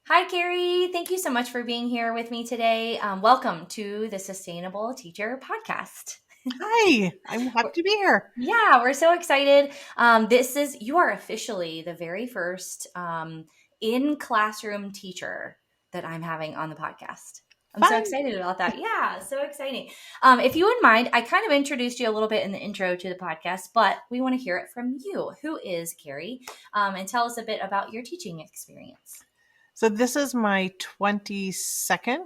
Hi, Carrie. Thank you so much for being here with me today. Welcome to the Sustainable Teacher Podcast. Hi, I'm happy to be here. Yeah, we're so excited. You are officially the very first in classroom teacher that I'm having on the podcast. I'm so Fun. excited about that. Yeah, so exciting. If you wouldn't mind, I kind of introduced you a little bit in the intro to the podcast, but we want to hear it from you. Who is Carrie? And tell us a bit about your teaching experience. So this is my 22nd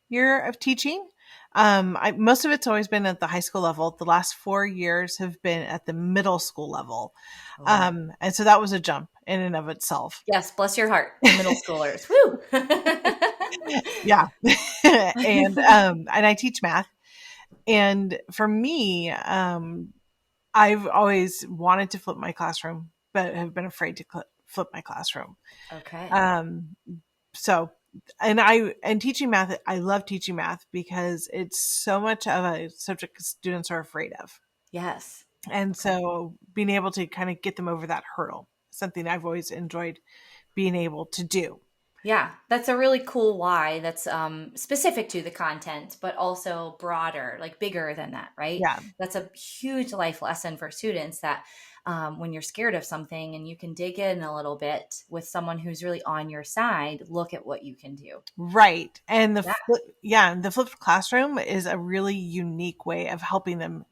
year of teaching. Most of it's always been at the high school level. The last 4 years have been at the middle school level. Oh, wow. And so that was a jump in and of itself. Yes, bless your heart, the middle schoolers. Woo! Yeah. And I teach math. And for me, I've always wanted to flip my classroom, but have been afraid to flip my classroom. Okay. Um, so and teaching math, I love teaching math because it's so much of a subject students are afraid of. Yes. And Okay. so being able to kind of get them over that hurdle, something I've always enjoyed being able to do. Yeah, that's a really cool why that's specific to the content, but also broader, like bigger than that, right? Yeah. That's a huge life lesson for students that when you're scared of something and you can dig in a little bit with someone who's really on your side, look at what you can do. Right. And Yeah. the flipped classroom is a really unique way of helping them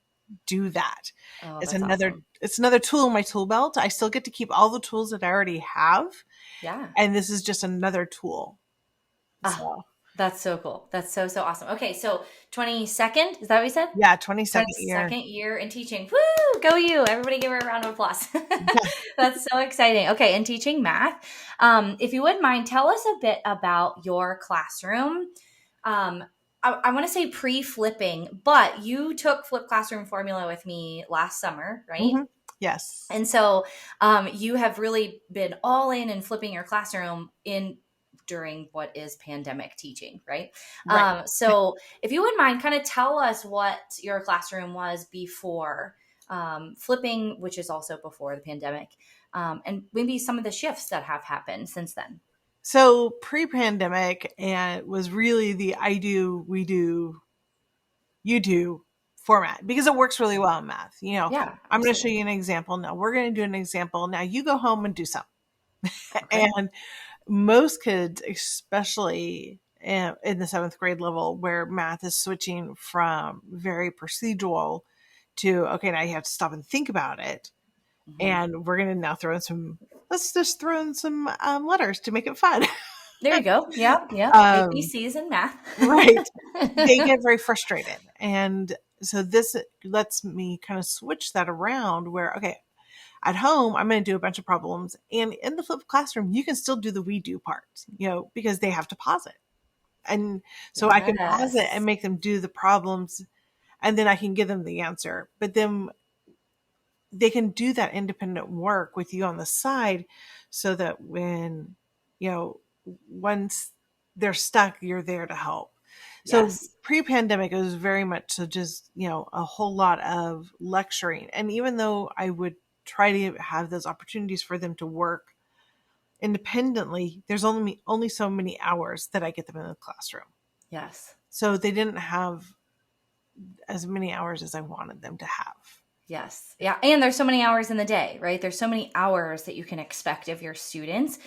do that. Oh, It's that's another awesome. it's another tool in my tool belt. I still get to keep all the tools that I already have, Yeah. and this is just another tool. Ah, So, that's so cool. That's so, so awesome. Okay, so 22nd, is that what you said? yeah, 22nd year. 22nd year in teaching. Woo! Go you. Everybody give her a round of applause. That's so exciting. Okay, in teaching math. If you wouldn't mind, tell us a bit about your classroom. I want to say pre-flipping, but you took Flip Classroom Formula with me last summer, right? Mhm. Yes. And so you have really been all in and flipping your classroom in during what is pandemic teaching, right? Right. So if you wouldn't mind, kind of tell us what your classroom was before flipping, which is also before the pandemic, and maybe some of the shifts that have happened since then. So pre-pandemic, and was really the I do, we do, you do format because it works really well in math. Yeah, I'm going to show absolutely. you an example. Now we're going to do an example. Now you go home and do some. Okay. And most kids, especially in the seventh grade level, where math is switching from very procedural to, okay, now you have to stop and think about it. Hmm. And we're going to now let's just throw in some letters to make it fun. There you go. Yeah, yeah. um, ABCs and math. right. They get very frustrated. And so this lets me kind of switch that around where, okay, at home, I'm going to do a bunch of problems. And in the flipped classroom, you can still do the we do part, because they have to pause it. And so I can pause it and Yes. make them do the problems, and then I can give them the answer. But then they can do that independent work with you on the side so that when, you know, once they're stuck, you're there to help. So Yes. pre-pandemic, it was very much so just, a whole lot of lecturing. And even though I would try to have those opportunities for them to work independently, there's only so many hours that I get them in the classroom. Yes. So they didn't have as many hours as I wanted them to have. Yes. Yeah. And there's so many hours in the day, right? There's so many hours that you can expect of your students.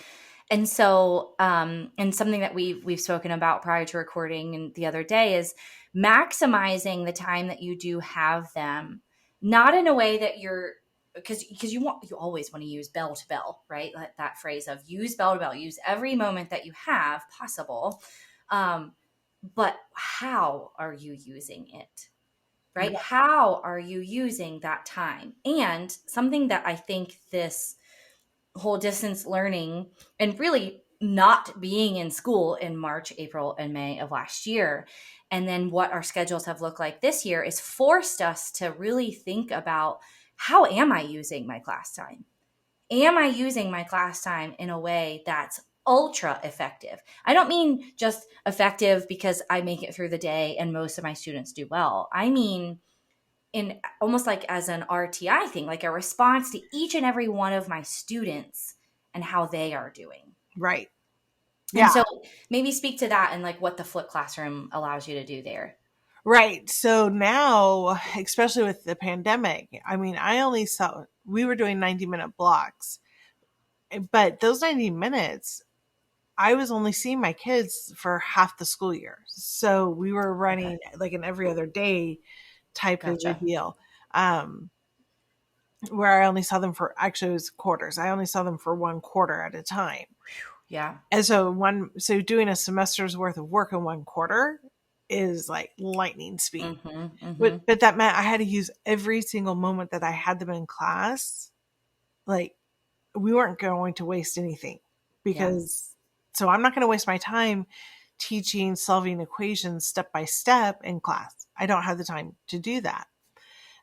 And so, and something that we've spoken about prior to recording and the other day is maximizing the time that you do have them, not in a way that you're because you always want to use bell to bell, right? Like that phrase of use bell to bell, use every moment that you have possible. Um, but how are you using it? Right? Yeah. How are you using that time? And something that I think this whole distance learning and really not being in school in March, April, and May of last year, and then what our schedules have looked like this year is forced us to really think about how am I using my class time? Am I using my class time in a way that's ultra effective? I don't mean just effective because I make it through the day and most of my students do well. I mean, in almost like as an RTI thing, like a response to each and every one of my students and how they are doing. Right. And Yeah. so maybe speak to that and like what the flipped classroom allows you to do there. Right. So now, especially with the pandemic, I mean, we were doing 90-minute blocks, but those 90 minutes, I was only seeing my kids for half the school year. So we were Okay. running like an every other day type of a Gotcha. deal. Um, where I only saw them for actually it was quarters. I only saw them for one quarter at a time. Yeah. And so doing a semester's worth of work in one quarter is like lightning speed. Mm-hmm. Mm-hmm. But that meant I had to use every single moment that I had them in class. Like we weren't going to waste anything Yeah. because so I'm not going to waste my time teaching solving equations step by step in class. I don't have the time to do that.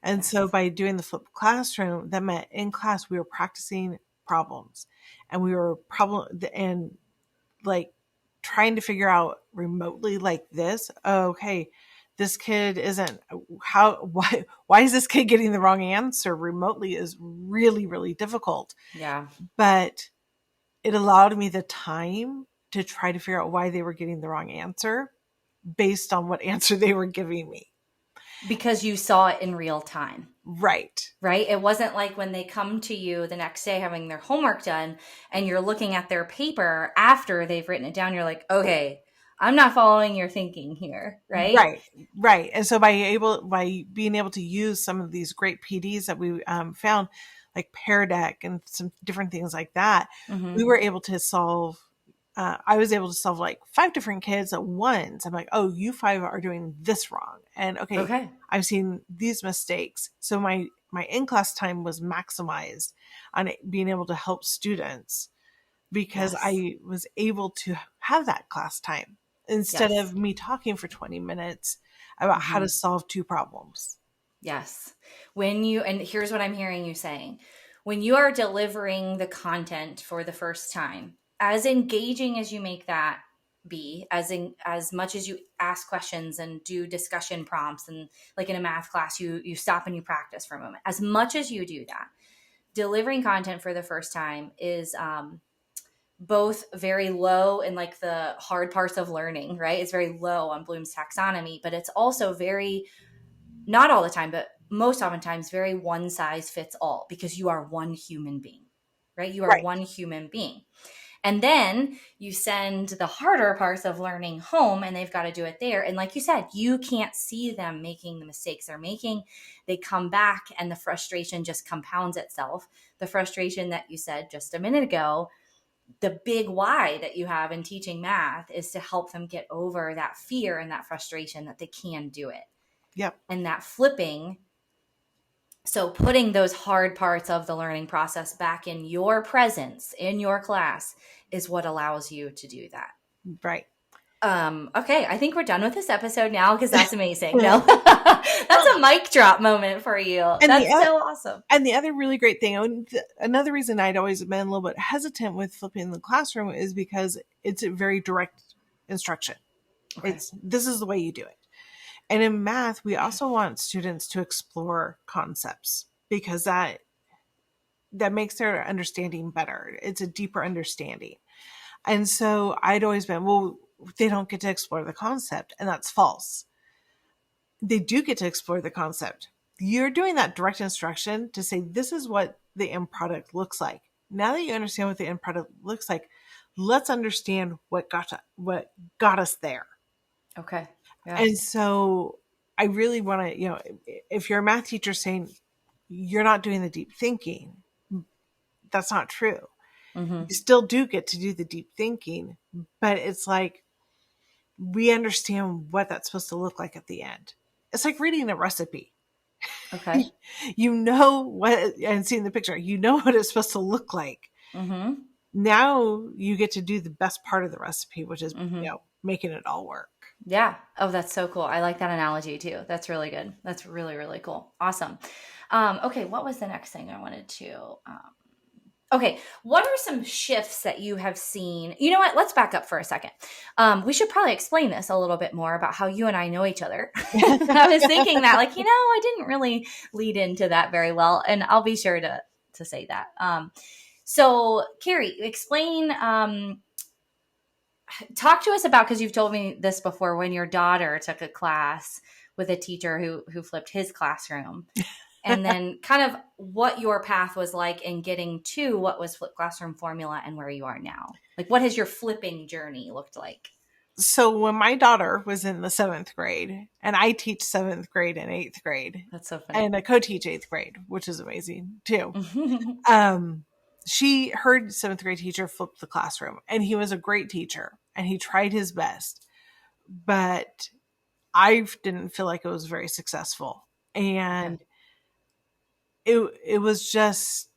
And so Yes. by doing the flipped classroom, that meant in class we were practicing problems and we were like trying to figure out remotely like this. Oh, okay, this kid isn't why is this kid getting the wrong answer remotely is really, really difficult. Yeah. But it allowed me the time to try to figure out why they were getting the wrong answer based on what answer they were giving me. Because you saw it in real time. Right. Right? It wasn't like when they come to you the next day having their homework done and you're looking at their paper after they've written it down. You're like, okay, I'm not following your thinking here. Right? Right, right. And so by being able to use some of these great PDs that we found, like Pear Deck and some different things like that, we Mm-hmm. were able to solve. I was able to solve like 5 different kids at once. I'm like, oh, you 5 are doing this wrong, and okay, Okay. I've seen these mistakes. So my in class time was maximized on being able to help students because Yes. I was able to have that class time instead Yes. of me talking for 20 minutes about how Mm-hmm. to solve 2 problems. Yes. And here's what I'm hearing you saying. When you are delivering the content for the first time, as engaging as you make that be, as much as you ask questions and do discussion prompts and like in a math class you stop and you practice for a moment. As much as you do that, delivering content for the first time is both very low in like the hard parts of learning, right? It's very low on Bloom's taxonomy, but it's also very, not all the time, but most oftentimes very one size fits all because you are one human being, right? You are Right. one human being. And then you send the harder parts of learning home and they've got to do it there. And like you said, you can't see them making the mistakes they're making. They come back and the frustration just compounds itself. The frustration that you said just a minute ago, the big why that you have in teaching math is to help them get over that fear and that frustration that they can do it. Yep. And that flipping, so putting those hard parts of the learning process back in your presence in your class is what allows you to do that. Right. Okay, I think we're done with this episode now because that's amazing. No, that's a mic drop moment for you. And That's so awesome. the other really great thing, another reason I'd always been a little bit hesitant with flipping the classroom is because it's a very direct instruction. Okay. This is the way you do it. And in math, we also want students to explore concepts because that makes their understanding better. It's a deeper understanding. And so I'd always been, well, they don't get to explore the concept, and that's false. They do get to explore the concept. You're doing that direct instruction to say, this is what the end product looks like. Now that you understand what the end product looks like, let's understand what got us there. Okay. Yeah. And so I really want to, if you're a math teacher saying you're not doing the deep thinking, that's not true. Mm-hmm. You still do get to do the deep thinking, but it's like we understand what that's supposed to look like at the end. It's like reading a recipe. Okay. You know what, and seeing the picture, you know what it's supposed to look like. Mm-hmm. Now you get to do the best part of the recipe, which is, Mm-hmm. making it all work. Yeah. Oh, that's so cool. I like that analogy too. That's really good. That's really, really cool. Awesome. Okay. What was the next thing I wanted to, okay. What are some shifts that you have seen? You know what? Let's back up for a second. We should probably explain this a little bit more about how you and I know each other. I was thinking that I didn't really lead into that very well, and I'll be sure to say that. So Carrie, explain, talk to us about, because you've told me this before, when your daughter took a class with a teacher who flipped his classroom, and then kind of what your path was like in getting to what was Flipped Classroom Formula and where you are now. Like, what has your flipping journey looked like? So when my daughter was in the 7th grade, and I teach 7th grade and 8th grade, That's so funny. and I co-teach 8th grade, which is amazing too. She heard 7th grade teacher flip the classroom, and he was a great teacher and he tried his best, but I didn't feel like it was very successful. And it was just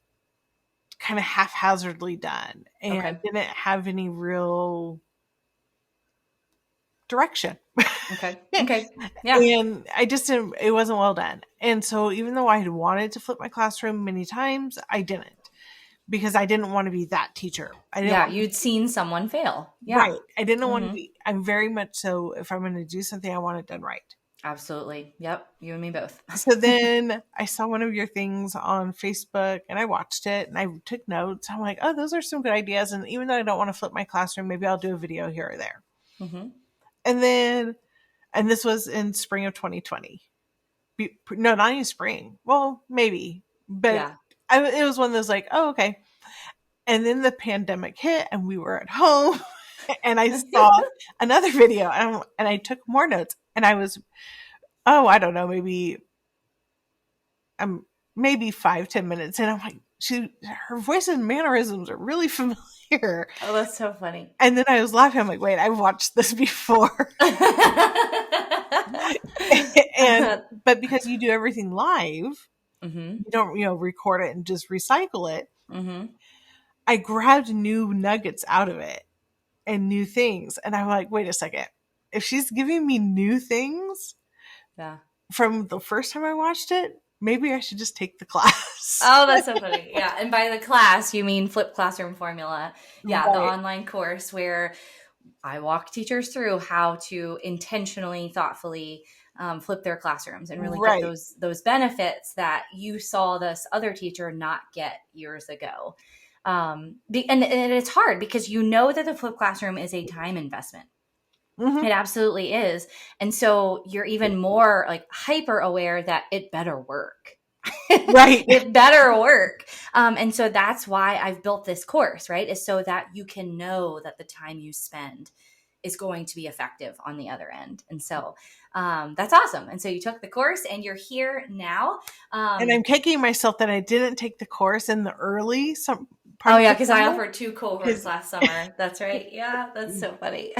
kind of haphazardly done and didn't have any real direction. Okay. Yeah. And I just didn't, it wasn't well done. And so even though I had wanted to flip my classroom many times, I didn't, because I didn't want to be that teacher. You'd seen someone fail. Yeah. Right. I didn't want to be, I'm very much so, if I'm going to do something, I want it done right. Absolutely. Yep. You and me both. So then I saw one of your things on Facebook and I watched it and I took notes. I'm like, oh, those are some good ideas. And even though I don't want to flip my classroom, maybe I'll do a video here or there. And this was in spring of 2020. No, not even spring. Well, maybe, but it was one of those like, oh, okay. And then the pandemic hit and we were at home and I saw another video and I took more notes and I was, I don't know, maybe 5-10 minutes. And I'm like, her voice and mannerisms are really familiar. Oh, that's so funny. And then I was laughing. I'm like, wait, I've watched this before. But because you do everything live, you don't, record it and just recycle it. I grabbed new nuggets out of it and new things. And I'm like, wait a second. If she's giving me new things from the first time I watched it, maybe I should just take the class. Oh, that's so funny. Yeah. And by the class, you mean Flipped Classroom Formula. Yeah. Right. The online course where I walk teachers through how to intentionally, thoughtfully flip their classrooms and really get those benefits that you saw this other teacher not get years ago. And it's hard because that the flipped classroom is a time investment. It absolutely is. And so you're even more like hyper aware that it better work. Right. It better work. And so that's why I've built this course, right? Is so that you can know that the time you spend is going to be effective on the other end. And so that's awesome. And so you took the course and you're here now. And I'm kicking myself that I didn't take the course in the early because I offered 2 cohorts last summer. That's right. Yeah, that's so funny.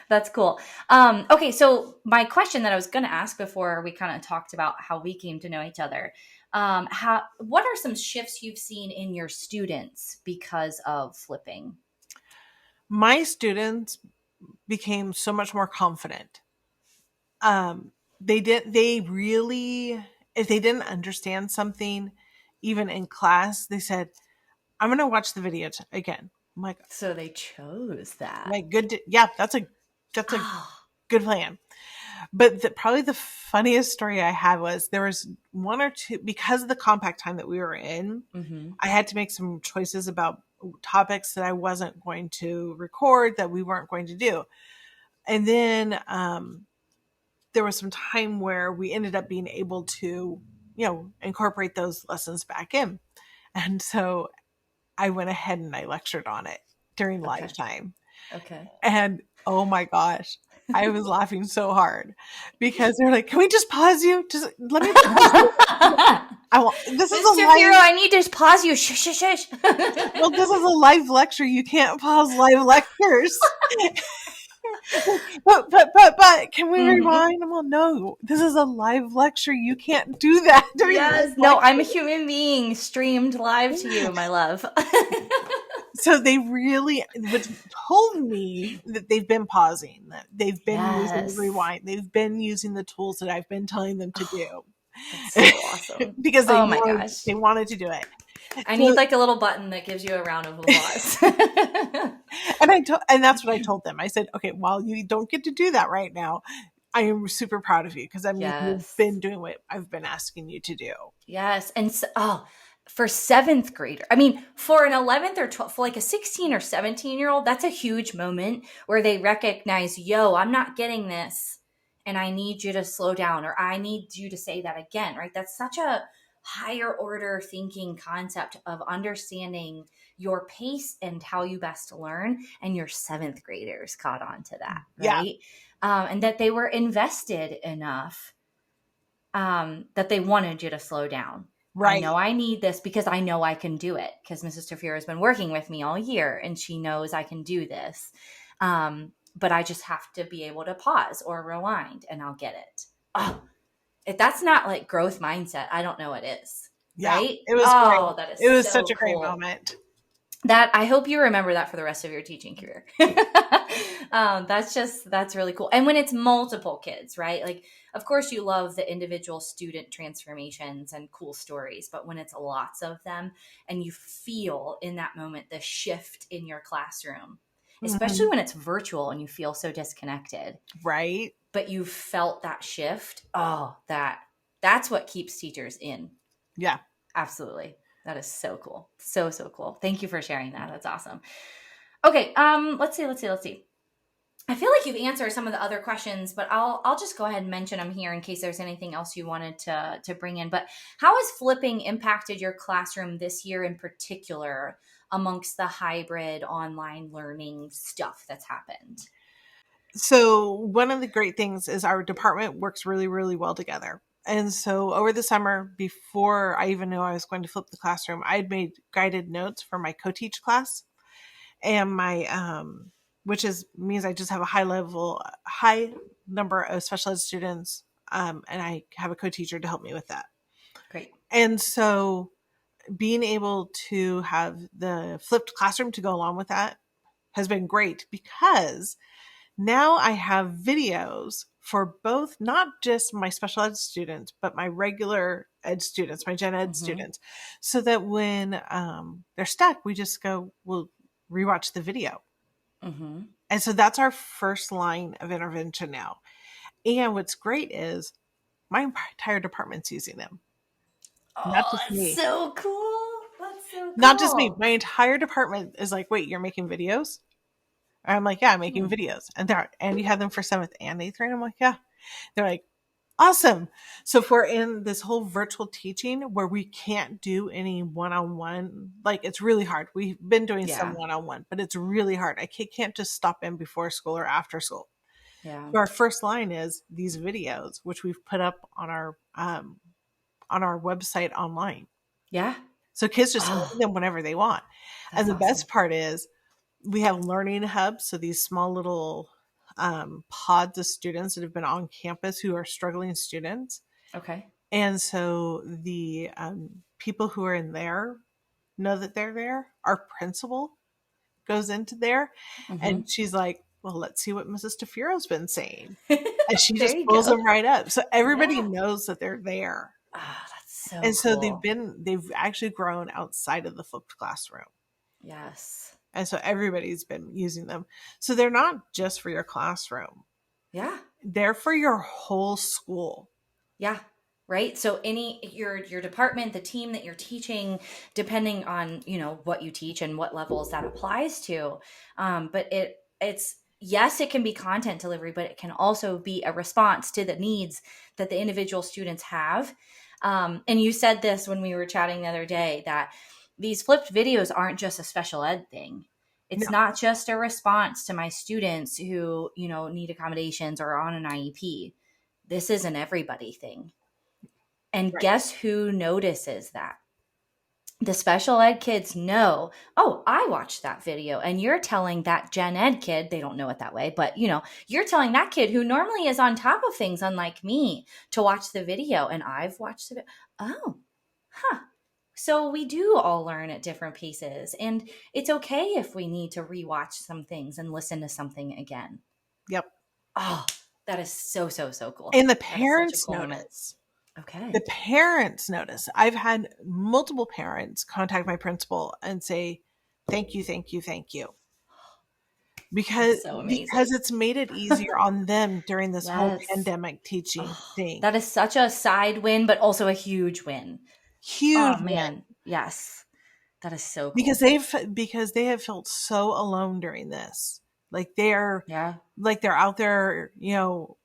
That's cool. Okay, so my question that I was going to ask before we kind of talked about how we came to know each other, what are some shifts you've seen in your students because of flipping? My students became so much more confident. If they didn't understand something, even in class, they said, I'm going to watch the video again. I'm like, so they chose that. Like, that's a good plan. But probably the funniest story I had was there was 1 or 2, because of the compact time that we were in, I had to make some choices about topics that I wasn't going to record, that we weren't going to do. And then there was some time where we ended up being able to, incorporate those lessons back in. And so I went ahead and I lectured on it during live time. Okay. And oh my gosh, I was laughing so hard because they're like, can we just pause you? Just let me pause you. This is Mr. Hero, I need to pause you. Shush, shush, shush. Well, this is a live lecture. You can't pause live lectures. but can we rewind? Well, no, this is a live lecture. You can't do that. No, I'm a human being streamed live to you, my love. So they really told me that they've been pausing, that they've been using the rewind. They've been using the tools that I've been telling them to do. That's so awesome. Because they wanted to do it. I need like a little button that gives you a round of applause. And that's what I told them. I said, okay, while you don't get to do that right now, I am super proud of you because you've been doing what I've been asking you to do. Yes. And so, for seventh grader. I mean, for an 11th or 12th, for like a 16 or 17-year-old, that's a huge moment where they recognize, yo, I'm not getting this and I need you to slow down, or I need you to say that again, right? That's such a higher order thinking concept of understanding your pace and how you best learn. And your seventh graders caught on to that, right? And that they were invested enough that they wanted you to slow down. Right. I know I need this because I know I can do it, because Mrs. Tafira has been working with me all year and she knows I can do this. But I just have to be able to pause or rewind and I'll get it. Oh, if that's not like growth mindset, I don't know what is. Yeah, right? It was great. It was such a great moment. That I hope you remember that for the rest of your teaching career. That's really cool. And when it's multiple kids, right? Like, of course you love the individual student transformations and cool stories, but when it's lots of them and you feel in that moment the shift in your classroom, especially when it's virtual and you feel so disconnected. Right. But you felt that shift. Oh, that's what keeps teachers in. Yeah. Absolutely. That is so cool. So cool. Thank you for sharing that. That's awesome. Okay. Let's see. I feel like you've answered some of the other questions, but I'll just go ahead and mention them here in case there's anything else you wanted to bring in. But how has flipping impacted your classroom this year in particular amongst the hybrid online learning stuff that's happened? So one of the great things is our department works really, really well together. And so over the summer, before I even knew I was going to flip the classroom, I had made guided notes for my co-teach class, and my, means I just have a high number of special ed students. And I have a co-teacher to help me with that. Great. And so being able to have the flipped classroom to go along with that has been great, because now I have videos for both, not just my special ed students, but my regular ed students, my gen ed students, so that when they're stuck, we just go, we'll rewatch the video. And so that's our first line of intervention now. And what's great is my entire department's using them. Oh, not just me. So cool. That's so cool. Not just me. My entire department is like, wait, you're making videos? And I'm like, yeah, I'm making videos. And you have them for 7th and 8th grade? I'm like, yeah. They're like, awesome. So if we're in this whole virtual teaching where we can't do any one-on-one, like, it's really hard. We've been doing some one-on-one, but it's really hard. I can't just stop in before school or after school. Yeah. So our first line is these videos, which we've put up on our website online. Yeah. So kids just see them whenever they want. That's and the awesome. Best part is we have learning hubs. So these small little pods of students that have been on campus who are struggling students. Okay. And so the people who are in there know that they're there. Our principal goes into there and she's like, well, let's see what Mrs. Tafiro's been saying. And she just pulls them right up. So everybody knows that they're there. Oh, that's so and cool. So they've actually grown outside of the flipped classroom. Yes. And so everybody's been using them. So they're not just for your classroom. Yeah. They're for your whole school. Yeah. Right. So your department, the team that you're teaching, depending on, what you teach and what levels that applies to. But it's, yes, it can be content delivery, but it can also be a response to the needs that the individual students have. And you said this when we were chatting the other day, that these flipped videos aren't just a special ed thing. It's not just a response to my students who, need accommodations or are on an IEP. This is an everybody thing. And guess who notices that? The special ed kids know, oh, I watched that video. And you're telling that gen ed kid, they don't know it that way, but you're telling that kid who normally is on top of things, unlike me, to watch the video. And I've watched the video. Oh, huh. So we do all learn at different paces, and it's okay if we need to rewatch some things and listen to something again. Yep. Oh, that is so cool. And the parents notice. Okay. The parents notice. I've had multiple parents contact my principal and say, thank you. Because it's made it easier on them during this whole pandemic teaching thing. That is such a side win, but also a huge win. Huge man. Yes. That is so because cool. they have felt so alone during this. Like they're Yeah. out there,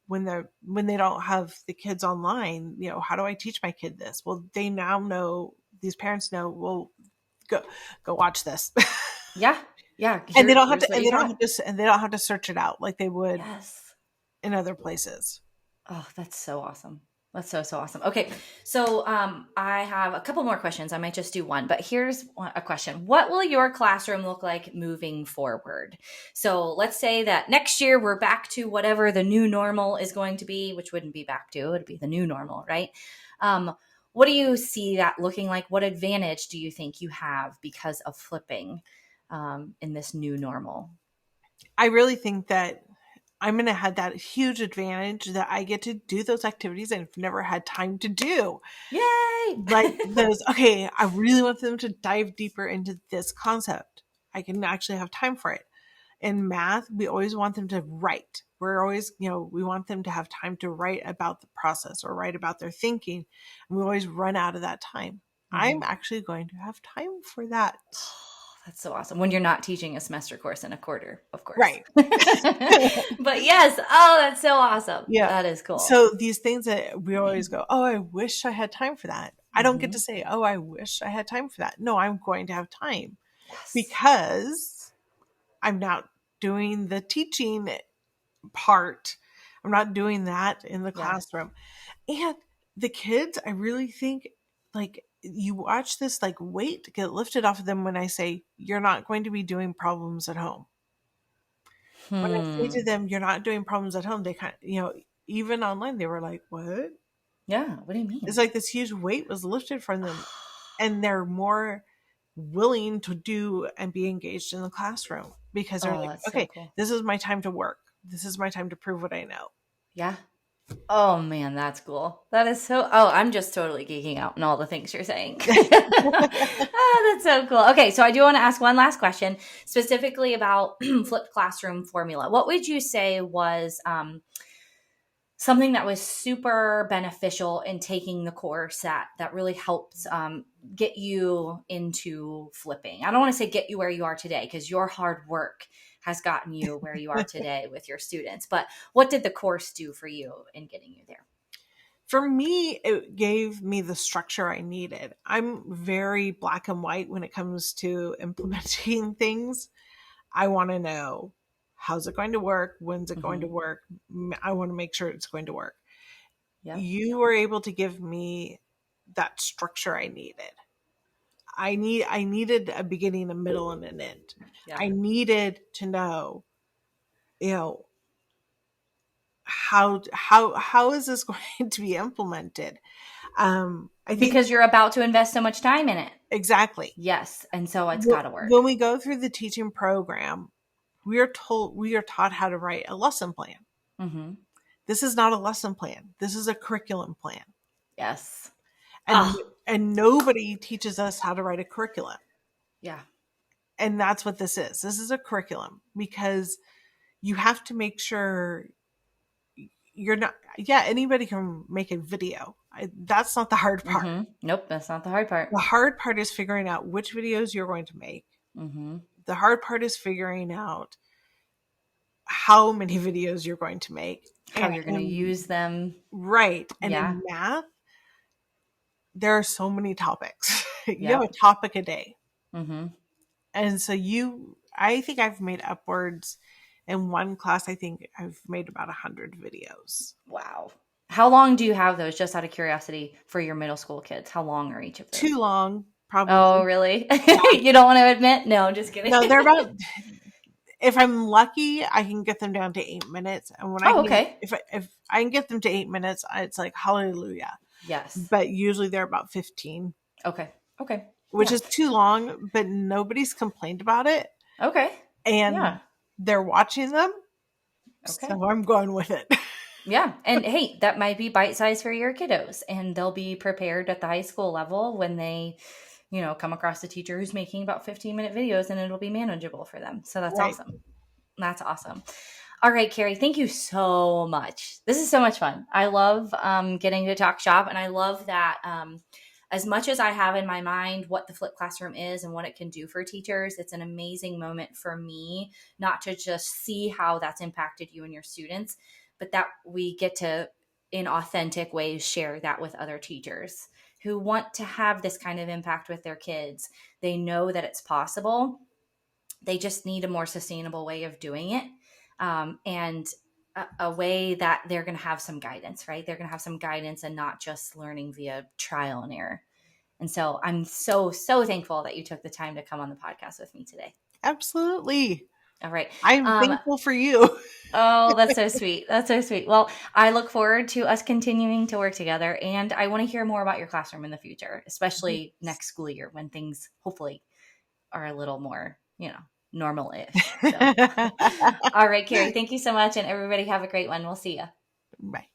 when they don't have the kids online, how do I teach my kid this? Well, they now know, these parents know, well, go watch this. Yeah. Yeah. And they don't have Here's to what you got. and they don't have to search it out like they would Yes. in other places. Oh, that's so awesome. That's so, so awesome. Okay. So I have a couple more questions. I might just do one, but here's a question. What will your classroom look like moving forward? So let's say that next year we're back to whatever the new normal is going to be, which wouldn't be back to, it would be the new normal, right? What do you see that looking like? What advantage do you think you have because of flipping in this new normal? I really think that I'm going to have that huge advantage that I get to do those activities I've never had time to do. Yay! Like those, okay, I really want them to dive deeper into this concept. I can actually have time for it. In math, we always want them to write. We're always, we want them to have time to write about the process or write about their thinking. And we always run out of that time. I'm actually going to have time for that. That's so awesome. When you're not teaching a semester course in a quarter, of course. Right. But yes, oh, that's so awesome. Yeah. That is cool. So these things that we always go, oh, I wish I had time for that. I don't get to say, oh, I wish I had time for that. No, I'm going to have time because I'm not doing the teaching part. I'm not doing that in the classroom. And the kids, I really think, like, you watch this like weight get lifted off of them when I say you're not going to be doing problems at home. When I say to them you're not doing problems at home, they kind of, even online they were like, what? Yeah, what do you mean? It's like this huge weight was lifted from them, and they're more willing to do and be engaged in the classroom because they're like, that's so okay, cool. this is my time to work. This is my time to prove what I know. Yeah. Oh man, that's cool. That is so. Oh, I'm just totally geeking out on all the things you're saying. Oh, that's so cool. Okay, so I do want to ask one last question specifically about flipped classroom formula. What would you say was something that was super beneficial in taking the course that really helped get you into flipping? I don't want to say get you where you are today, because your hard work has gotten you where you are today with your students. But what did the course do for you in getting you there? For me, it gave me the structure I needed. I'm very black and white when it comes to implementing things. I want to know, how's it going to work? When's it going to work? I want to make sure it's going to work. Yeah. You were able to give me that structure I needed. I needed a beginning, a middle, and an end. Yeah. I needed to know, how is this going to be implemented? I think because you're about to invest so much time in it. Exactly. Yes, and so it's got to work. When we go through the teaching program, we are taught how to write a lesson plan. Mm-hmm. This is not a lesson plan. This is a curriculum plan. Yes. And nobody teaches us how to write a curriculum. Yeah. And that's what this is. This is a curriculum because you have to make sure you're not, anybody can make a video. That's not the hard part. Mm-hmm. Nope, that's not the hard part. The hard part is figuring out which videos you're going to make. Mm-hmm. The hard part is figuring out how many videos you're going to make. How you're going to use them. Right. And in math, there are so many topics. You have a topic a day. Mm-hmm. And so I think I've made upwards in one class. I think I've made about 100 videos. Wow. How long do you have those, just out of curiosity, for your middle school kids? How long are each of those? Too long, probably. Oh, really? You don't want to admit? No, I'm just kidding. No, they're about, if I'm lucky, I can get them down to 8 minutes. And when if I can get them to 8 minutes, it's like, hallelujah. Yes. But usually they're about 15. Okay. Which is too long, but nobody's complained about it. Okay. And they're watching them. Okay. So I'm going with it. Yeah. And hey, that might be bite-sized for your kiddos, and they'll be prepared at the high school level when they, come across a teacher who's making about 15-minute videos, and it'll be manageable for them. So that's awesome. That's awesome. All right, Carrie, thank you so much. This is so much fun. I love getting to talk shop, and I love that as much as I have in my mind what the flipped classroom is and what it can do for teachers, it's an amazing moment for me, not to just see how that's impacted you and your students, but that we get to, in authentic ways, share that with other teachers who want to have this kind of impact with their kids. They know that it's possible. They just need a more sustainable way of doing it. And a way that they're going to have some guidance, right? They're going to have some guidance and not just learning via trial and error. And so I'm so, so thankful that you took the time to come on the podcast with me today. Absolutely. All right. I'm thankful for you. Oh, that's so sweet. That's so sweet. Well, I look forward to us continuing to work together. And I want to hear more about your classroom in the future, especially next school year when things hopefully are a little more, normal-ish. So. All right, Carrie, thank you so much. And everybody have a great one. We'll see you. Bye.